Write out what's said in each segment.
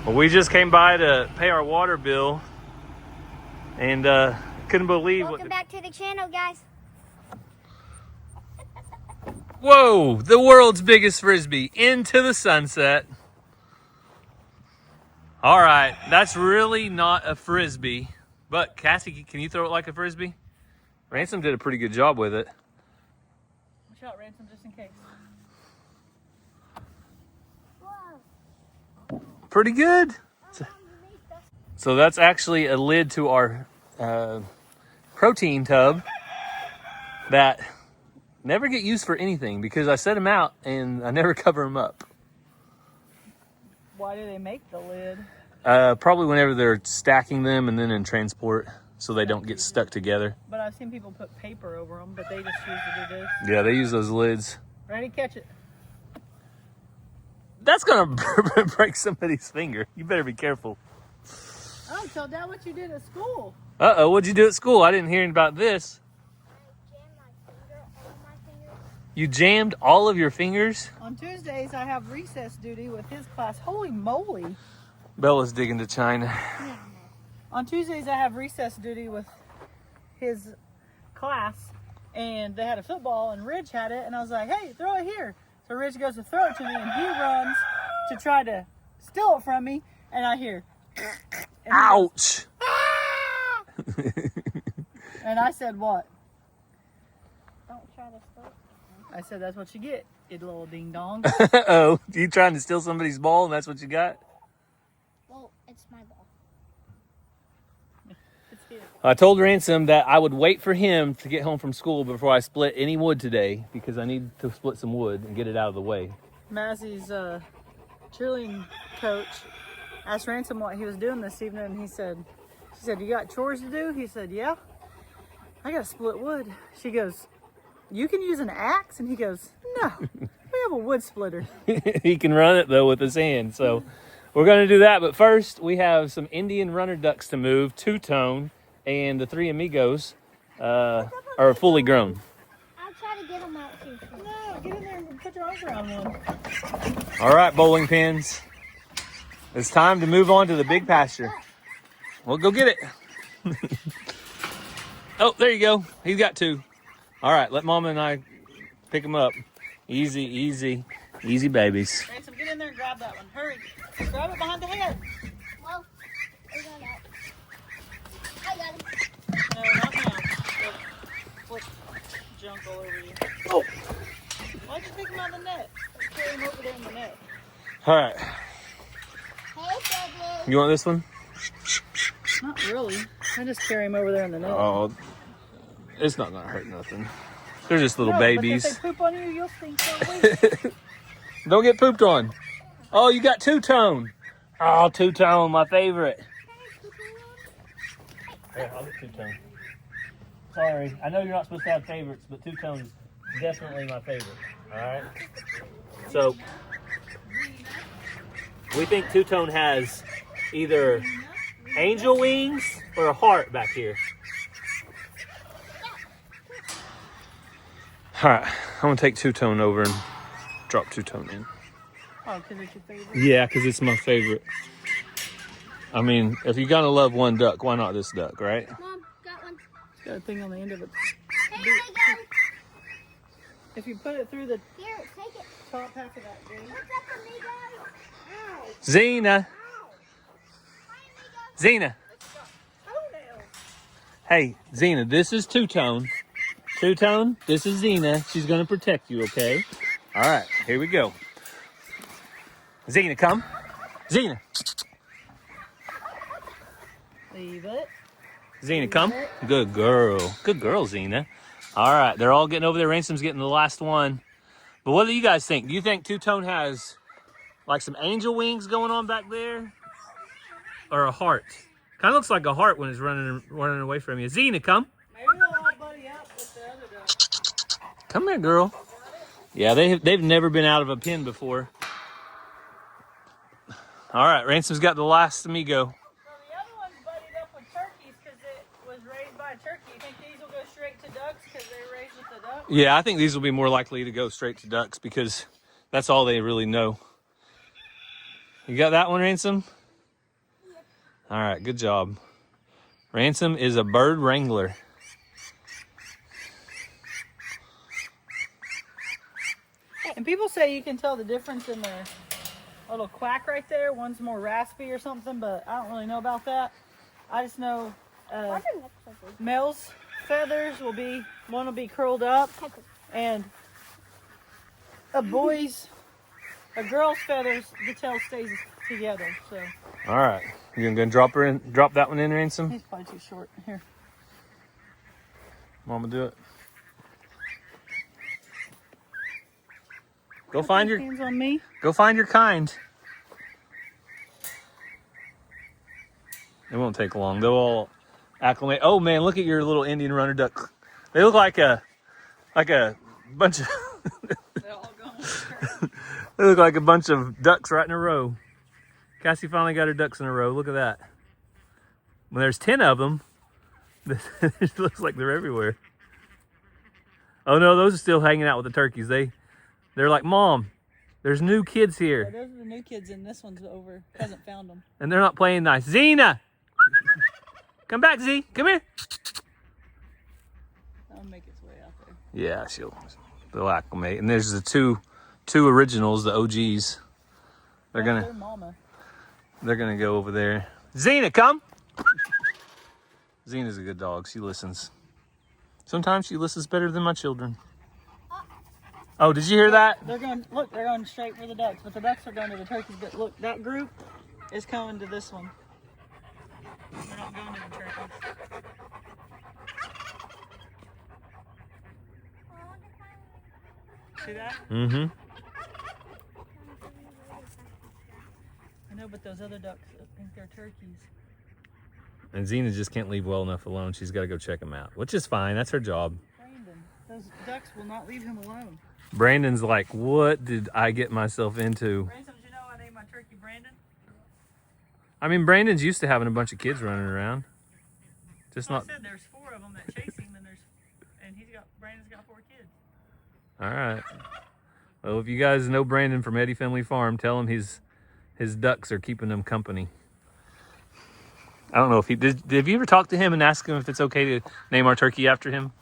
Well, we just came by to pay our water bill and couldn't believe Welcome back to the channel, guys. Whoa, the world's biggest frisbee into the sunset. All right, that's really not a frisbee, but Cassie, can you throw it like a frisbee? Ransom did a pretty good job with it. Watch out, Ransom, just in case. Whoa. Pretty good. So that's actually a lid to our protein tub that never get used for anything because I set them out and I never cover them up. Why do they make the lid? Probably whenever they're stacking them and then in transport so they don't get stuck together. But I've seen people put paper over them, but they just choose to do this. Yeah, they use those lids. Ready? Catch it. That's gonna break somebody's finger. You better be careful. Oh, tell Dad what you did at school. Uh-oh, what'd you do at school? I didn't hear about this. I jammed my finger, all my fingers. You jammed all of your fingers? On Tuesdays, I have recess duty with his class. Holy moly. Bella's digging to China. On Tuesdays, I have recess duty with his class, and they had a football, and Ridge had it, and I was like, hey, throw it here. So Ridge goes to throw it to me, and he runs to try to steal it from me, and I hear, and ouch! goes, and I said, what? Don't try to stop. I said, that's what you get, you little ding-dong. Uh-oh, you trying to steal somebody's ball and that's what you got? Well, it's my ball. It's here. I told Ransom that I would wait for him to get home from school before I split any wood today because I need to split some wood and get it out of the way. Massey's cheerleading coach asked Ransom what he was doing this evening, and she said, you got chores to do? He said, yeah. I got to split wood. She goes, you can use an axe? And he goes, no, we have a wood splitter. He can run it though with his hand, so we're going to do that. But first, we have some Indian runner ducks to move, two-tone, and the three amigos are fully grown. I'll try to get them out too. No, get in there and put your arms around one. All right, bowling pins. It's time to move on to the big pasture. Well, go get it. Oh, there you go. He's got two. All right, let Mama and I pick them up. Easy, easy, easy babies. Ransom, get in there and grab that one. Hurry. Grab it behind the head. Well, I got it. I got it. No, not now. Flip junk all over you. Oh. Why'd you pick him out of the net? Let's carry him over there in the net. All right. Hey, Dudley. You want this one? Not really. I just carry him over there in the net. Oh, it's not going to hurt nothing. They're just little No, babies. But if they poop on you, you'll stink so weak. Don't get pooped on. Oh, you got two-tone. Oh, two-tone, my favorite. Here, I'll get two-tone. Sorry, I know you're not supposed to have favorites, but two-tone is definitely my favorite. All right? So, we think two-tone has either angel wings or a heart back here. All right, I'm going to take two-tone over and drop two-tone in. Oh, because it's your favorite? Yeah, because it's my favorite. I mean, if you're going to love one duck, why not this duck, right? Mom, got one. It's got a thing on the end of it. Hey, I got it. If you put it through the Here, take it. top half of that, Jane. What's up, amigo? Ow. Zena, Ow. Hi, amigo. Zena. Toenails. Hey, Zena, this is two-tone. Two-tone, this is Zena. She's going to protect you, okay? All right, here we go. Zena, come. Zena. Leave it. Zena, come. Good girl. Good girl, Zena. All right, they're all getting over there. Ransom's getting the last one. But what do you guys think? Do you think two-tone has like some angel wings going on back there? Or a heart? Kind of looks like a heart when it's running away from you. Zena, come. Maybe they'll all buddy up with the other duck. Come here, girl. Yeah, they've never been out of a pen before. All right, Ransom's got the last amigo. Well, the other one's buddied up with turkeys because it was raised by a turkey. You think these will go straight to ducks because they're raised with the ducks? Yeah, I think these will be more likely to go straight to ducks because that's all they really know. You got that one, Ransom? All right, good job. Ransom is a bird wrangler. And people say you can tell the difference in their little quack right there. One's more raspy or something, but I don't really know about that. I just know male's feathers will be, one will be curled up, and a girl's feathers, the tail stays together. So. All right, you gonna drop that one in, Ransom? He's probably too short. Here. Mama, do it. Go find your hands on me. Go find your kind. It won't take long. They'll all acclimate. Oh man, look at your little Indian runner duck. They look like a bunch of They're all going. they look like a bunch of ducks right in a row. Cassie finally got her ducks in a row. Look at that. When there's 10 of them, it looks like they're everywhere. Oh no, those are still hanging out with the turkeys. They're like, Mom, there's new kids here. Yeah, those are the new kids, and this one's over. Hasn't found them. And they're not playing nice. Xena! Come back, Z. Come here. That'll make its way out there. Yeah, they'll acclimate. And there's the two originals, the OGs. They're their mama. They're gonna go over there. Xena, come! Xena's a good dog. She listens. Sometimes she listens better than my children. Oh, did you hear that? They're going straight for the ducks, but the ducks are going to the turkeys. But look, that group is coming to this one. They're not going to the turkeys. See that? Mm-hmm. I know, but those other ducks, I think they're turkeys. And Xena just can't leave well enough alone. She's got to go check them out, which is fine. That's her job. Brandon, those ducks will not leave him alone. Brandon's like, what did I get myself into? Ransom, did you know I named my turkey Brandon? I mean, Brandon's used to having a bunch of kids running around. Just well, not. I said there's 4 of them that chase him, and Brandon's got 4 kids. All right. Well, if you guys know Brandon from Eddie Family Farm, tell him his ducks are keeping him company. I don't know if he did. Have you ever talked to him and asked him if it's okay to name our turkey after him?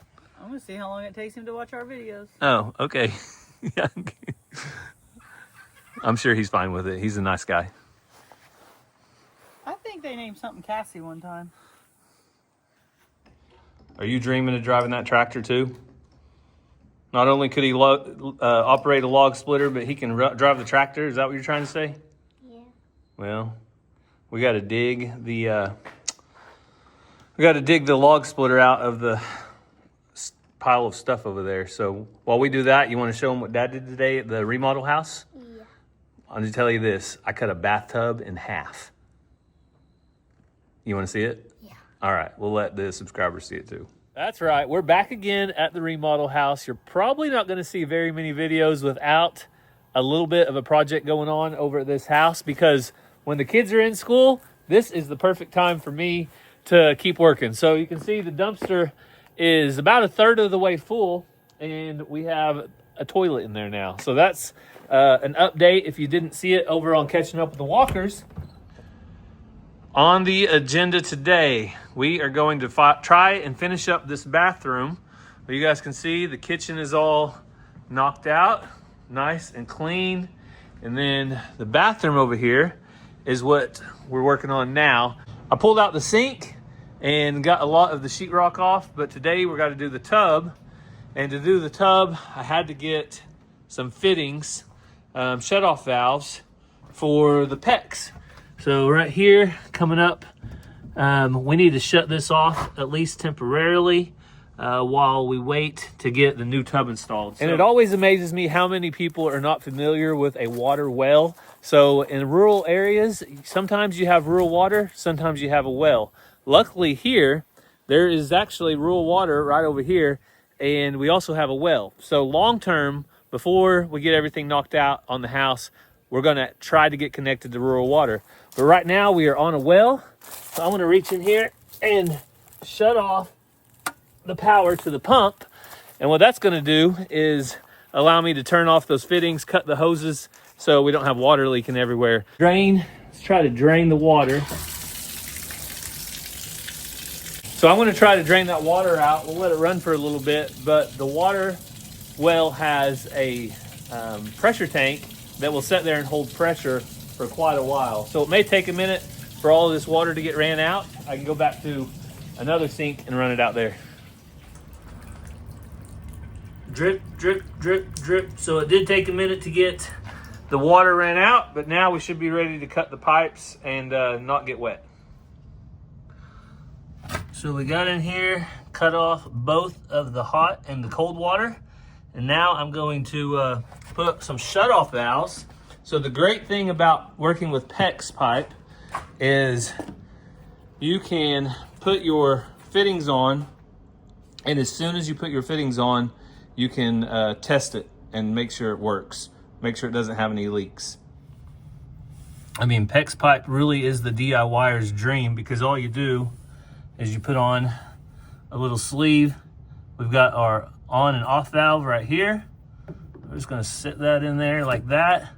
I'm gonna see how long it takes him to watch our videos. Oh, okay. Yeah. I'm sure he's fine with it. He's a nice guy. I think they named something Cassie one time. Are you dreaming of driving that tractor too? Not only could he operate a log splitter, but he can drive the tractor. Is that what you're trying to say? Yeah. Well, we got to dig the log splitter out of the pile of stuff over there. So while we do that, you want to show them what Dad did today at the remodel house? Yeah. I'm going to tell you this. I cut a bathtub in half. You want to see it? Yeah. All right. We'll let the subscribers see it too. That's right. We're back again at the remodel house. You're probably not going to see very many videos without a little bit of a project going on over at this house, because when the kids are in school, this is the perfect time for me to keep working. So you can see the dumpster is about 1/3 of the way full, and we have a toilet in there now. So that's an update if you didn't see it over on Catching Up with the Walkers. On the agenda today, we are going to try and finish up this bathroom. But you guys can see the kitchen is all knocked out, nice and clean. And then the bathroom over here is what we're working on now. I pulled out the sink and got a lot of the sheetrock off, but today we're going to do the tub. And to do the tub, I had to get some fittings, shut-off valves for the PEX. So right here, coming up, we need to shut this off at least temporarily while we wait to get the new tub installed. And it always amazes me how many people are not familiar with a water well. So in rural areas, sometimes you have rural water, sometimes you have a well. Luckily here, there is actually rural water right over here, and we also have a well. So long term, before we get everything knocked out on the house, we're gonna try to get connected to rural water. But right now we are on a well. So I'm gonna reach in here and shut off the power to the pump. And what that's gonna do is allow me to turn off those fittings, cut the hoses so we don't have water leaking everywhere. Let's try to drain the water. So I'm going to try to drain that water out. We'll let it run for a little bit, but the water well has a pressure tank that will sit there and hold pressure for quite a while. So it may take a minute for all of this water to get ran out. I can go back to another sink and run it out there. Drip, drip, drip, drip. So it did take a minute to get the water ran out, but now we should be ready to cut the pipes and not get wet. So we got in here, cut off both of the hot and the cold water. And now I'm going to put some shut-off valves. So the great thing about working with PEX pipe is you can put your fittings on, and as soon as you put your fittings on, you can test it and make sure it works. Make sure it doesn't have any leaks. I mean, PEX pipe really is the DIYer's dream, because all you do is you put on a little sleeve. We've got our on and off valve right here. We're just gonna sit that in there like that.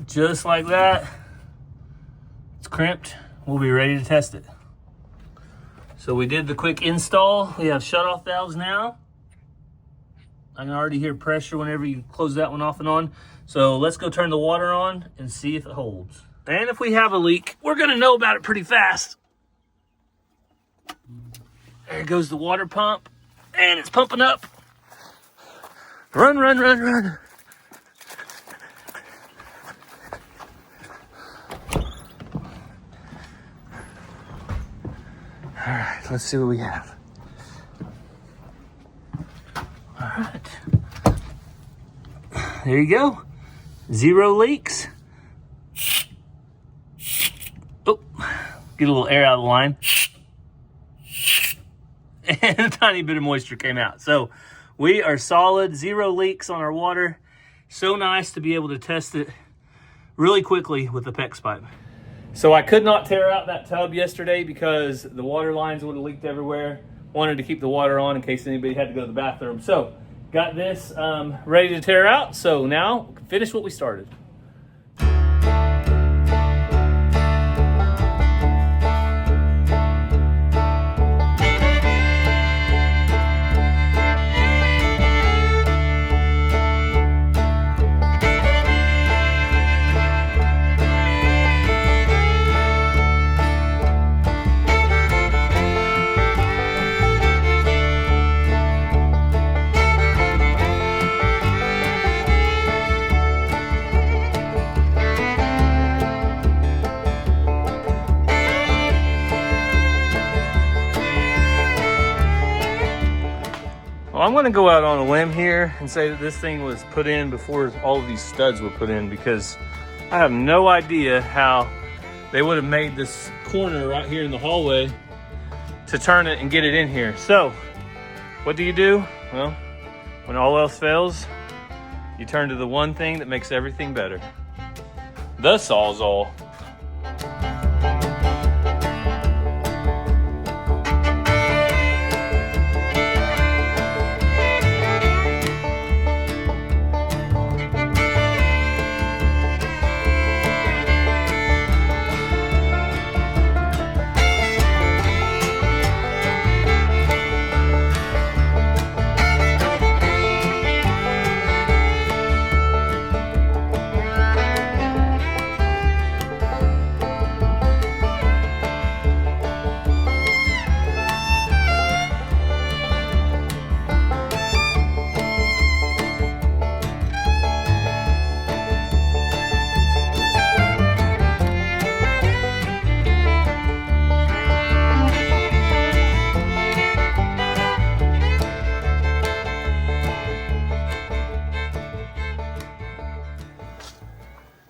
Just like that. It's crimped. We'll be ready to test it. So we did the quick install. We have shut-off valves now. I can already hear pressure whenever you close that one off and on. So let's go turn the water on and see if it holds. And if we have a leak, we're gonna know about it pretty fast. There goes the water pump, and it's pumping up. Run, run, run, run. All right, let's see what we have. All right. There you go. 0 leaks. Oh, get a little air out of the line. And a tiny bit of moisture came out. So we are solid, 0 leaks on our water. So nice to be able to test it really quickly with the PEX pipe. So I could not tear out that tub yesterday because the water lines would have leaked everywhere. Wanted to keep the water on in case anybody had to go to the bathroom. So got this ready to tear out. So now we can finish what we started. Well, I'm gonna go out on a limb here and say that this thing was put in before all of these studs were put in, because I have no idea how they would have made this corner right here in the hallway to turn it and get it in here. So what do? Well, when all else fails, you turn to the one thing that makes everything better. The Sawzall.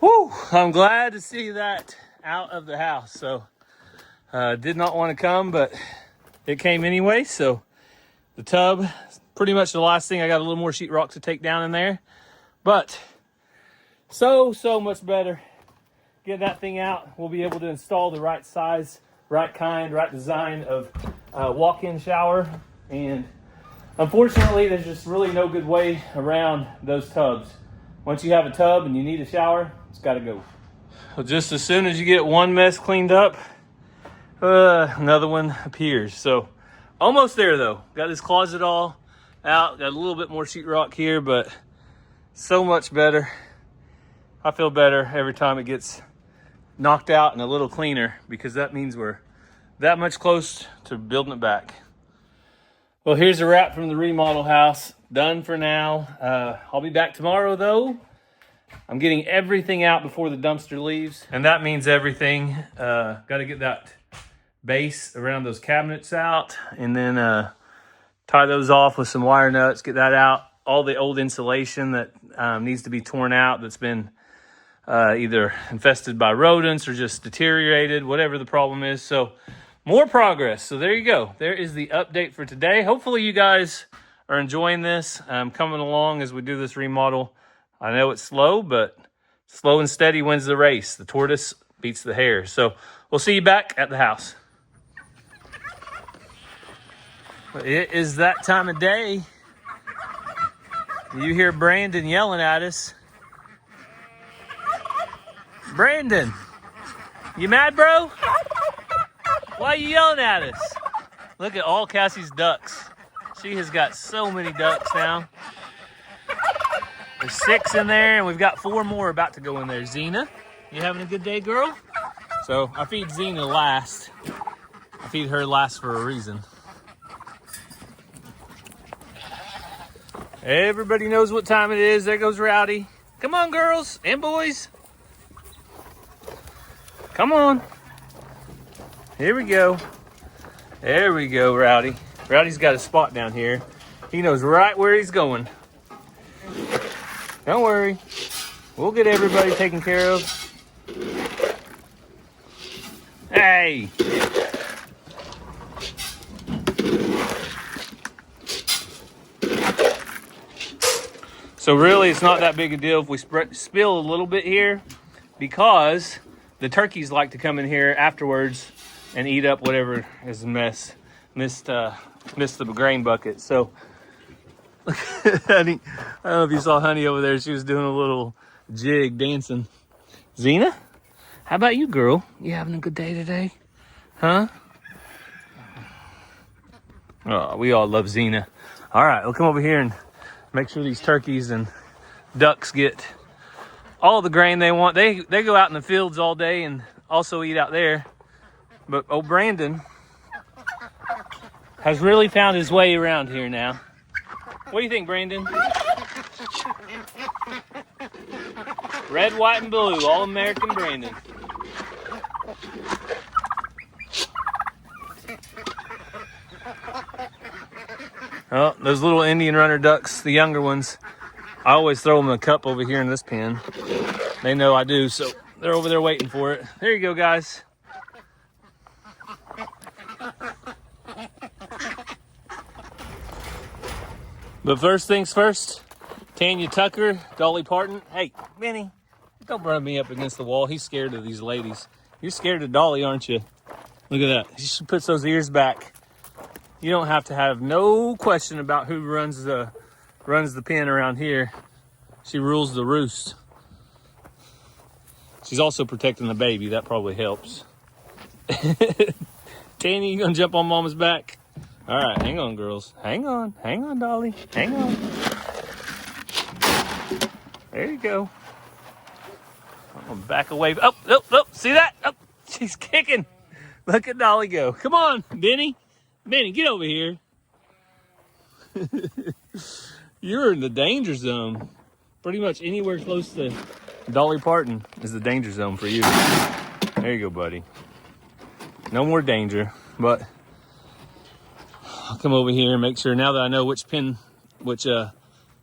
Whew, I'm glad to see that out of the house. So did not want to come, but it came anyway. So the tub, pretty much the last thing. I got a little more sheetrock to take down in there, but so much better. Get that thing out. We'll be able to install the right size, right kind, right design of walk-in shower, and Unfortunately, there's just really no good way around those tubs. Once you have a tub and you need a shower, it's got to go. So just as soon as you get one mess cleaned up, another one appears. So almost there though. Got this closet all out. Got a little bit more sheetrock here, but so much better. I feel better every time it gets knocked out and a little cleaner, because that means we're that much close to building it back. Well, here's a wrap from the remodel house. Done for now. I'll be back tomorrow though. I'm getting everything out before the dumpster leaves, and that means everything. Got to get that base around those cabinets out, and then tie those off with some wire nuts, get that out. All the old insulation that needs to be torn out, that's been either infested by rodents or just deteriorated, whatever the problem is. So more progress. So there you go. There is the update for today. Hopefully you guys are enjoying this. Coming along as we do this remodel. I know it's slow, but slow and steady wins the race. The tortoise beats the hare. So we'll see you back at the house. It is that time of day. You hear Brandon yelling at us. Brandon, you mad, bro? Why are you yelling at us? Look at all Cassie's ducks. She has got so many ducks now. There's 6 in there, and we've got 4 more about to go in there. Xena, you having a good day, girl? So I feed Xena last. I feed her last for a reason. Everybody knows what time it is. There goes Rowdy. Come on, girls and boys. Come on. Here we go. There we go, Rowdy. Rowdy's got a spot down here. He knows right where he's going. Don't worry. We'll get everybody taken care of. Hey. So really, it's not that big a deal if we spill a little bit here, because the turkeys like to come in here afterwards and eat up whatever is missed the grain bucket. So, Honey, I don't know if you saw Honey over there. She was doing a little jig dancing. Xena, how about you, girl? You having a good day today? Huh? Oh, we all love Xena. All right, we'll come over here and make sure these turkeys and ducks get all the grain they want. They go out in the fields all day and also eat out there. But old Brandon has really found his way around here now. What do you think, Brandon? Red, white, and blue, all-American Brandon. Oh, those little Indian runner ducks, the younger ones, I always throw them a cup over here in this pen. They know I do, so they're over there waiting for it. There you go, guys. But first things first, Tanya Tucker, Dolly Parton. Hey, Benny, don't run me up against the wall. He's scared of these ladies. You're scared of Dolly, aren't you? Look at that. She puts those ears back. You don't have to have no question about who runs the pen around here. She rules the roost. She's also protecting the baby. That probably helps. Tanya, you gonna jump on Mama's back? All right, hang on, girls. Hang on, Dolly. Hang on. There you go. I'm gonna back away. Oh, see that? Oh, she's kicking. Look at Dolly go. Come on, Benny. Benny, get over here. You're in the danger zone. Pretty much anywhere close to Dolly Parton is the danger zone for you. There you go, buddy. No more danger, but I'll come over here and make sure, now that I know which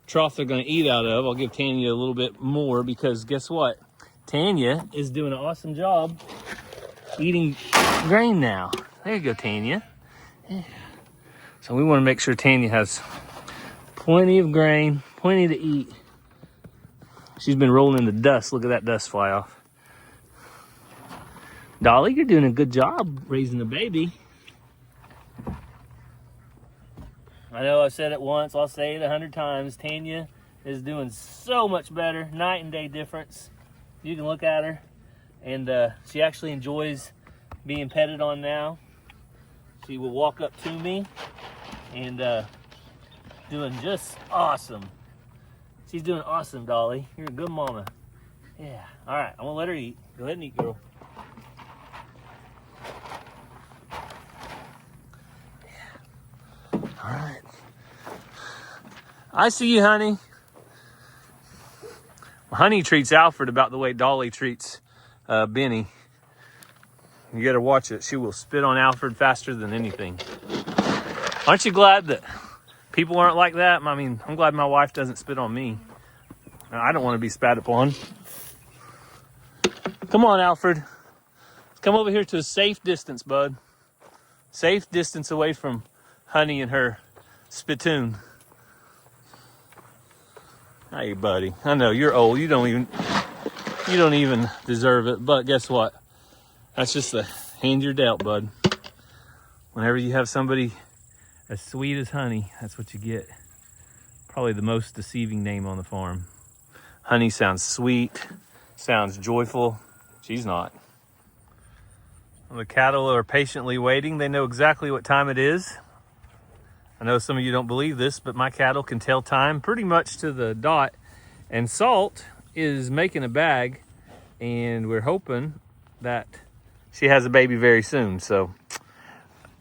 trough they're going to eat out of, I'll give Tanya a little bit more, because guess what? Tanya is doing an awesome job eating grain now. There you go, Tanya. Yeah. So we want to make sure Tanya has plenty of grain, plenty to eat. She's been rolling in the dust. Look at that dust fly off. Dolly, you're doing a good job raising a baby. I know I said it once, I'll say it 100 times. Tanya is doing so much better, night and day difference. You can look at her, and she actually enjoys being petted on now. She will walk up to me and doing just awesome. She's doing awesome, Dolly. You're a good mama. Yeah. All right, I'm gonna let her eat. Go ahead and eat, girl. Yeah. All right. I see you, honey. Honey treats Alfred about the way Dolly treats Benny. You gotta watch it. She will spit on Alfred faster than anything. Aren't you glad that people aren't like that? I mean, I'm glad my wife doesn't spit on me. I don't want to be spat upon. Come on, Alfred. Come over here to a safe distance, bud. Safe distance away from Honey and her spittoon. Hey, buddy. I know you're old. You don't even deserve it. But guess what? That's just the hand you're dealt, bud. Whenever you have somebody as sweet as Honey, that's what you get. Probably the most deceiving name on the farm. Honey sounds sweet, sounds joyful. She's not. The cattle are patiently waiting. They know exactly what time it is. I know some of you don't believe this, but my cattle can tell time pretty much to the dot. And Salt is making a bag, and we're hoping that she has a baby very soon. So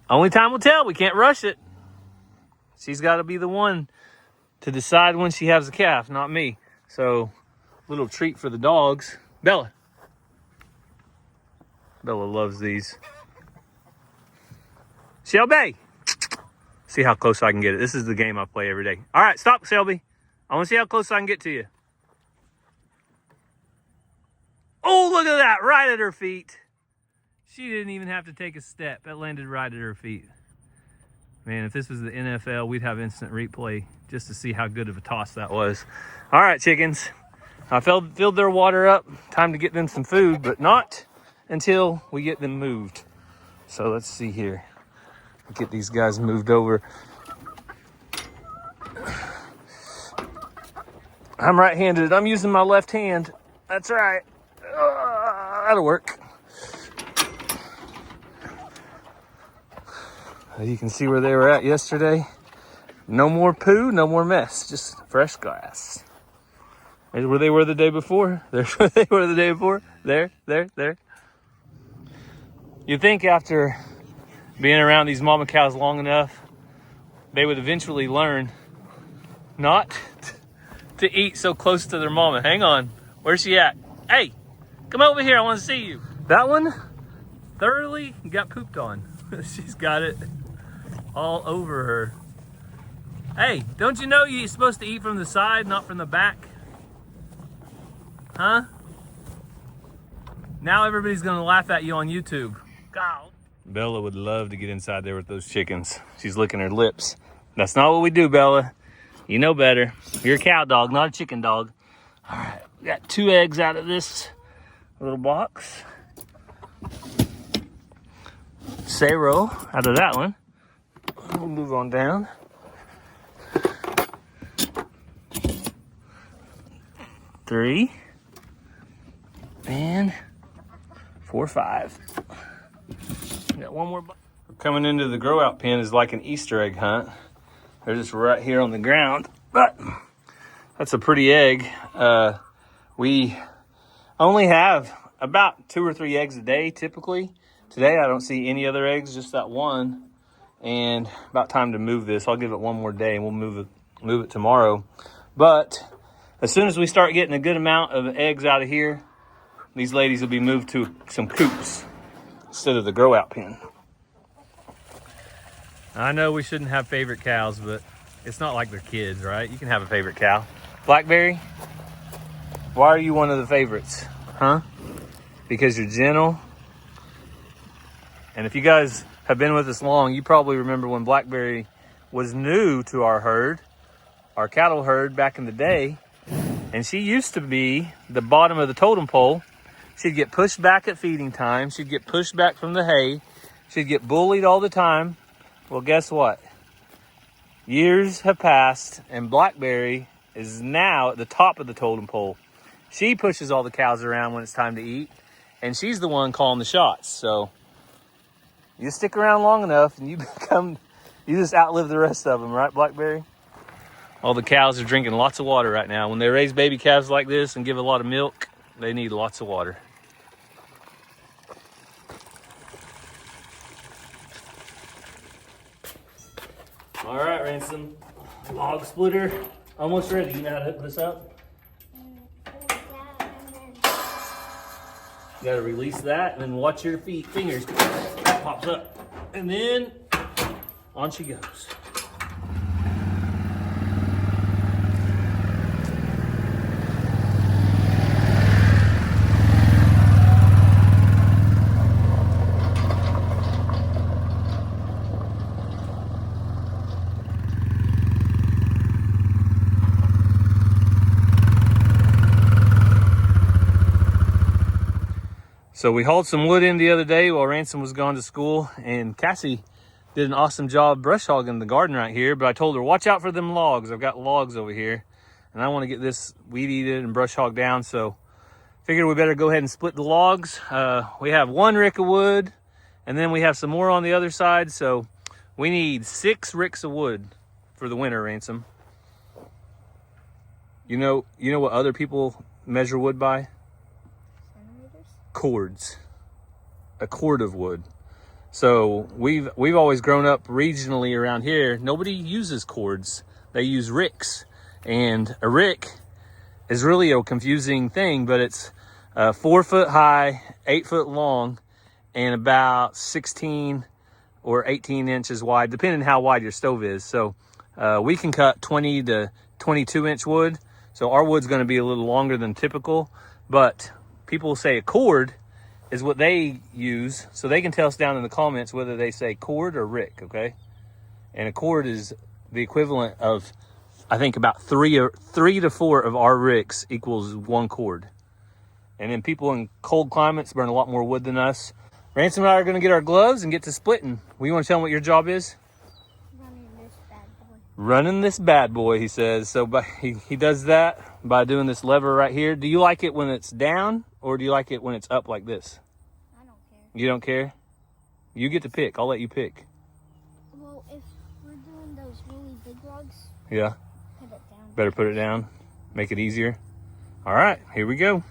only time will tell. We can't rush it. She's got to be the one to decide when she has a calf, not me. So little treat for the dogs. Bella. Bella loves these. Shelby. See how close I can get it. This is the game I play every day. All right, stop, Shelby. I want to see how close I can get to you. Oh, look at that. Right at her feet. She didn't even have to take a step. That landed right at her feet. Man, if this was the NFL, we'd have instant replay just to see how good of a toss that was. All right, chickens. I filled their water up. Time to get them some food, but not until we get them moved. So let's see here. Get these guys moved over. I'm right-handed. I'm using my left hand. That's right. That'll work. You can see where they were at yesterday. No more poo, no more mess, just fresh grass. There's where they were the day before. There's where they were the day before. There. You'd think after being around these mama cows long enough, they would eventually learn not to eat so close to their mama. Hang on, where's she at? Hey, come over here, I want to see you. That one thoroughly got pooped on. She's got it all over her. Hey, don't you know you're supposed to eat from the side, not from the back? Huh? Now everybody's gonna laugh at you on YouTube. God. Bella would love to get inside there with those chickens. She's licking her lips. That's not what we do, Bella. You know better. You're a cow dog, not a chicken dog. All right, we got 2 eggs out of this little box. Zero out of that one. We'll move on down. 3 and 4, 5. Got one more. Coming into the grow out pen is like an Easter egg hunt. They're just right here on the ground, but that's a pretty egg. We only have about 2 or 3 eggs a day typically. Today I don't see any other eggs, just that one. And about time to move this. I'll give it one more day and we'll move it tomorrow. But as soon as we start getting a good amount of eggs out of here, these ladies will be moved to some coops instead of the grow out pen. I know we shouldn't have favorite cows, but it's not like they're kids, right? You can have a favorite cow. Blackberry, why are you one of the favorites? Huh? Because you're gentle. And if you guys have been with us long, you probably remember when Blackberry was new to our herd, our cattle herd back in the day. And she used to be the bottom of the totem pole. She'd get pushed back at feeding time. She'd get pushed back from the hay. She'd get bullied all the time. Well, guess what? Years have passed, and Blackberry is now at the top of the totem pole. She pushes all the cows around when it's time to eat, and she's the one calling the shots. So you stick around long enough and you just outlive the rest of them, right, Blackberry? All the cows are drinking lots of water right now. When they raise baby calves like this and give a lot of milk, they need lots of water. All right, Ransom. Log splitter, almost ready. You know how to hook this up? You gotta release that and then watch your fingers. That pops up. And then on she goes. So we hauled some wood in the other day while Ransom was gone to school, and Cassie did an awesome job brush hogging the garden right here, but I told her, watch out for them logs. I've got logs over here, and I want to get this weed eated and brush hogged down, so figured we better go ahead and split the logs. We have 1 rick of wood, and then we have some more on the other side, so we need 6 ricks of wood for the winter, Ransom. You know what other people measure wood by? Cords. A cord of wood. So we've always grown up regionally around here. Nobody uses cords. They use ricks. And a rick is really a confusing thing, but it's 4 foot high, 8 foot long, and about 16 or 18 inches wide, depending on how wide your stove is. So we can cut 20 to 22 inch wood. So our wood's going to be a little longer than typical, but people say a cord is what they use, so they can tell us down in the comments whether they say cord or rick, okay? And a cord is the equivalent of, I think, about 3 to 4 of our ricks equals 1 cord. And then people in cold climates burn a lot more wood than us. Ransom and I are going to get our gloves and get to splitting. Well, you want to tell them what your job is? Running this bad boy, he says. So he does that by doing this lever right here. Do you like it when it's down, or do you like it when it's up like this? I don't care. You don't care? You get to pick. I'll let you pick. Well, if we're doing those really big logs, Yeah. put it down. Better put it down. Make it easier. All right, here we go.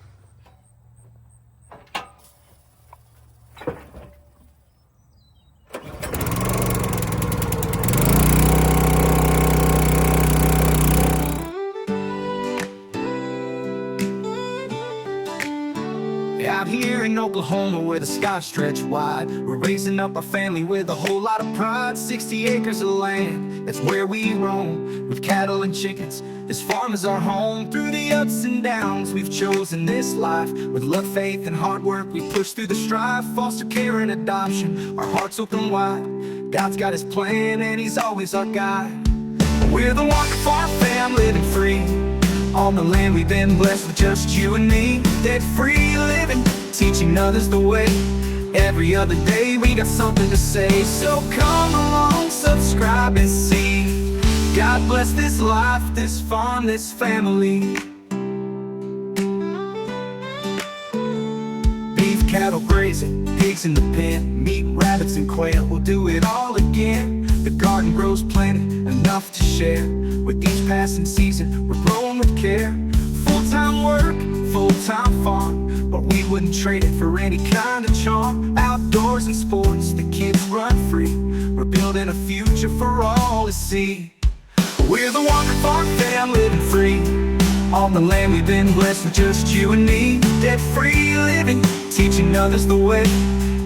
Out here in Oklahoma where the skies stretch wide, we're raising up our family with a whole lot of pride. 60 acres of land, that's where we roam, with cattle and chickens. This farm is our home. Through the ups and downs, we've chosen this life. With love, faith, and hard work, we push through the strife. Foster care and adoption, our hearts open wide. God's got his plan and he's always our guide. We're the Walker Farm fam, living free on the land we've been blessed with, just you and me. Debt-free living, teaching others the way. Every other day we got something to say. So come along, subscribe and see. God bless this life, this farm, this family. Beef cattle grazing, pigs in the pen, meat, rabbits and quail, we'll do it all again. The garden grows plenty, enough to share. With each passing season, we're growing with care. Full-time work, full-time farm, but we wouldn't trade it for any kind of charm. Outdoors and sports, the kids run free. We're building a future for all to see. We're the Walker Farm fam, living free on the land we've been blessed with, just you and me. Debt-free living, teaching others the way.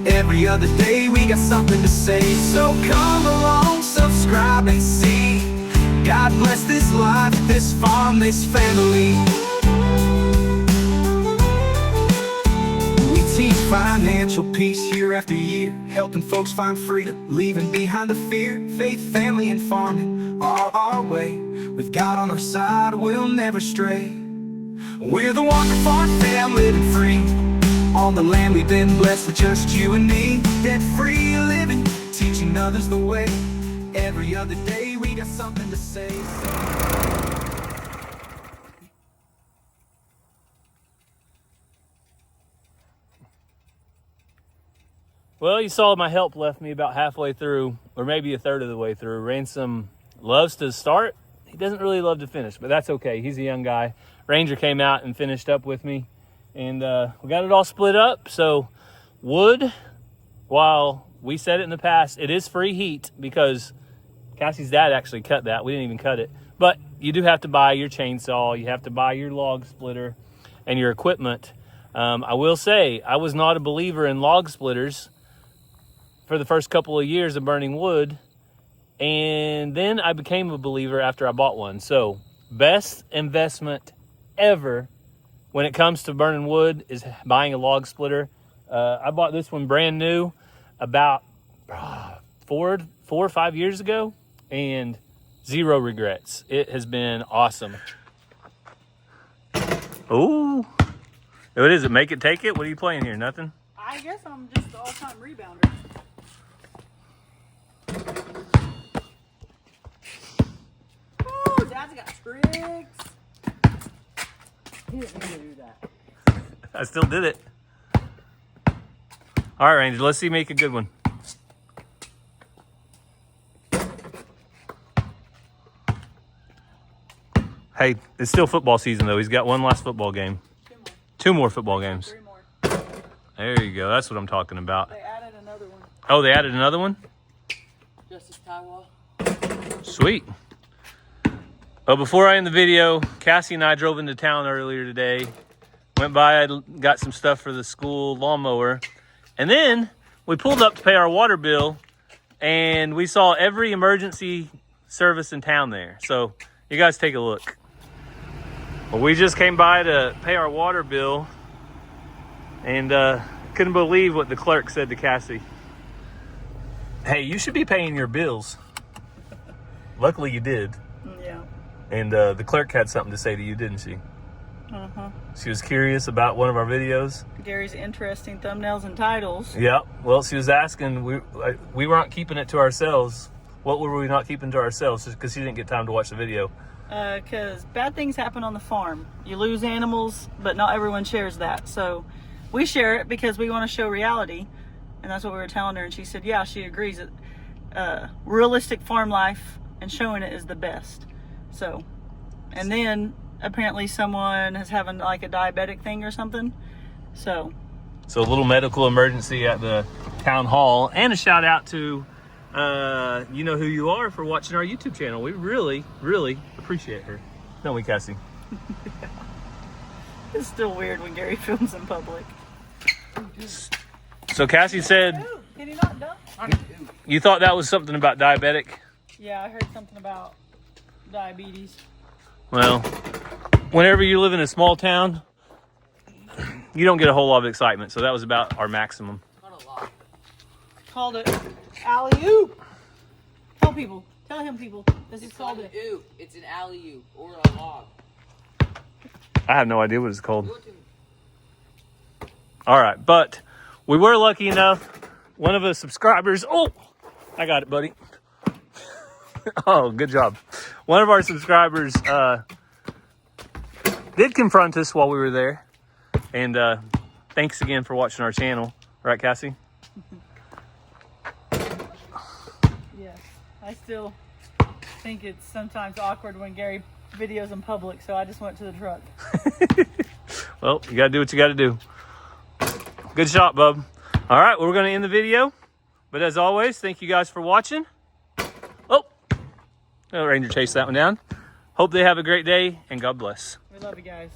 Every other day we got something to say. So come along, subscribe and see. God bless this life, this farm, this family. We teach financial peace year after year, helping folks find freedom, leaving behind the fear. Faith, family, and farming are our way. With God on our side, we'll never stray. We're the Walker Farm fam, living free on the land we've been blessed with, just you and me. Debt-free living, teaching others the way. Every other day we got something to say. Well, you saw my help left me about halfway through, or maybe a third of the way through. Ransom loves to start. He doesn't really love to finish, but that's okay. He's a young guy. Ranger came out and finished up with me, and we got it all split up. So wood, while we said it in the past, it is free heat because Cassie's dad actually cut that. We didn't even cut it. But you do have to buy your chainsaw. You have to buy your log splitter and your equipment. I will say, I was not a believer in log splitters for the first couple of years of burning wood, and then I became a believer after I bought one. So best investment ever when it comes to burning wood is buying a log splitter. I bought this one brand new about 4 or 5 years ago, and zero regrets. It has been awesome. Oh, what is it? Make it, take it? What are you playing here? Nothing? I guess I'm just the all-time rebounder. Oh, Dad's got tricks. He didn't mean to do that. I still did it. All right, Ranger, let's see you make a good one. Hey, it's still football season, though. He's got one last football game. 2 more football games. 3 more. There you go. That's what I'm talking about. They added another one. Oh, they added another one? Justice Taiwan. Sweet. Well, before I end the video, Cassie and I drove into town earlier today. Went by, got some stuff for the school lawnmower. And then we pulled up to pay our water bill, and we saw every emergency service in town there. So you guys take a look. Well, we just came by to pay our water bill, and couldn't believe what the clerk said to Cassie. Hey, you should be paying your bills. Luckily you did. Yeah. And the clerk had something to say to you, didn't she? Uh-huh. She was curious about one of our videos. Gary's interesting thumbnails and titles. Yeah. Well, she was asking, we weren't keeping it to ourselves. What were we not keeping to ourselves? Just because she didn't get time to watch the video. Because bad things happen on the farm. You lose animals, but not everyone shares that. So we share it because we want to show reality. And that's what we were telling her. And she said, yeah, she agrees that realistic farm life and showing it is the best. So, and then apparently someone is having like a diabetic thing or something. So a little medical emergency at the town hall, and a shout out to you know who you are for watching our YouTube channel. We really, really appreciate her. Don't we, Cassie? it's still weird when Gary films in public. So Cassie said, Can you not dump? you thought that was something about diabetic? Yeah, I heard something about diabetes. Well, whenever you live in a small town, you don't get a whole lot of excitement. So that was about our maximum. Not a lot. Called it alley-oop. Tell him people. This is called it. Oop. It's an alley-oop or a log. I have no idea what it's called. All right, but we were lucky enough. One of the subscribers, oh, I got it, buddy. Oh, good job. One of our subscribers did confront us while we were there. And thanks again for watching our channel. Right, Cassie? Yes. I still think it's sometimes awkward when Gary videos in public, so I just went to the truck. Well, you got to do what you got to do. Good shot, bub. All right, well, we're going to end the video. But as always, thank you guys for watching. Oh, Ranger chased that one down. Hope they have a great day, and God bless. We love you guys.